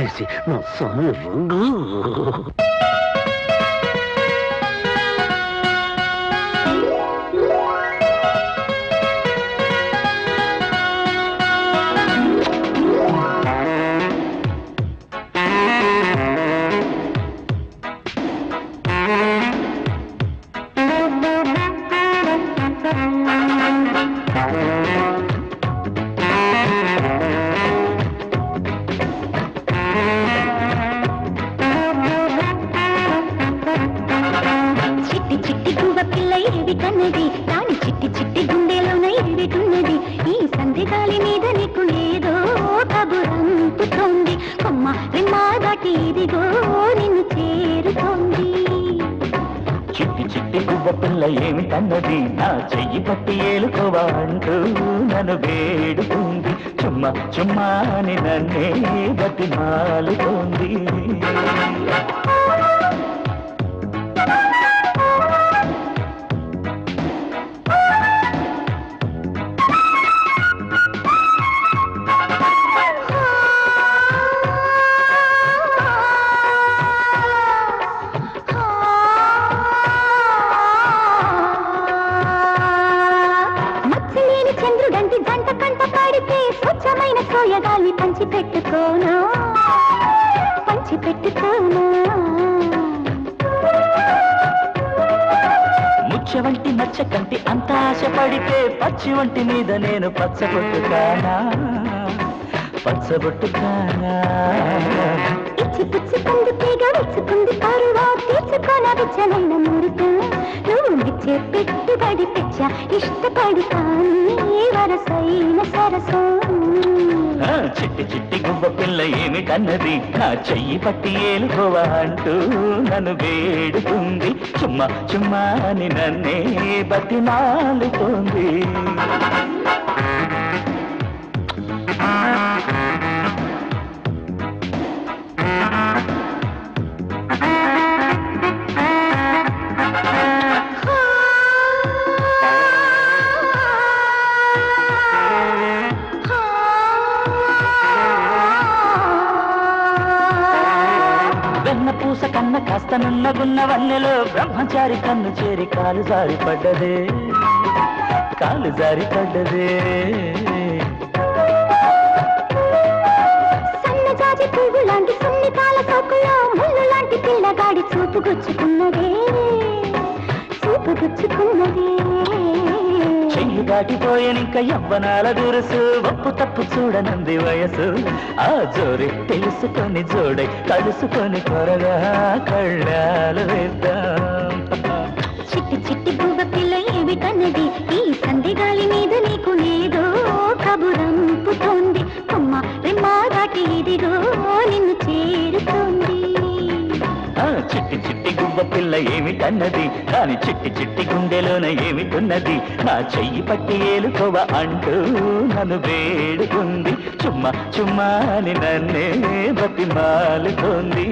చేసి నా సమయంగా ఏమిటన్నది నా చెయ్యి పట్టి ఏలుకోవా అంటూ నన్ను వేడుకుంది చుమ్మా చుమ్మా అని నన్నే బతిమాలుతోంది ముచ్చ వంటి మచ్చ కంటి అంత ఆశపడితే పచ్చి వంటి మీద నేను పచ్చబొట్టుకానా ఇచ్చి పుచ్చుకుంది తీగ విచ్చుకుంది పరువా తీర్చుకోనా విచ్చలైన మురుకు నువ్వు నిచ్చే పెట్టుబడి పిచ్చ ఇష్టపడి కానీ వరసైన సరసం చిట్టి చిట్టి గువ్వ పిల్ల ఏమిటన్నది నా చెయ్యి పట్టి ఏలుకోవా అంటూ నన్ను వేడుకుంది చుమ్మా చుమ్మా అని నన్నే బతిమాలుతోంది పూస కన్న కాస్త నున్నగున్న వన్నెలో బ్రహ్మచారి కన్ను చేరి కాలు జారి పడ్డదే సన్నజాజి పువ్వు లాంటి సున్నితాల సోకులో ముళ్ళు లాంటి పిల్లగాడి చూపు గుచ్చుకున్నదే చెయ్యి దాటిపోయనింక యవ్వనాల దురుసు ఒప్పు తప్పు చూడనంది వయసు ఆ జోరి తెలుసుకొని జోడై కలుసుకొని త్వరగా కళ్ళాలు వేద్దాం చిట్టి చిట్టి పువ్వ పిల్ల ఏమిటన్నది ఈ సందెగాలి మీద నీకు ఏదో కబురంపుతోంది కొమ్మ రెమ్మ దాటి ఇదిగో నిన్ను చేరుతోంది చిట్టి చిట్టి గువ్వ పిల్ల ఏమిటన్నది దాని చిట్టి చిట్టి గుండెలోన ఏమిటున్నది నా చెయ్యి పట్టి ఏలుకోవా అంటూ నన్ను వేడుకుంది చుమ్మా చుమ్మా అని నన్నే బతిమాలుతోంది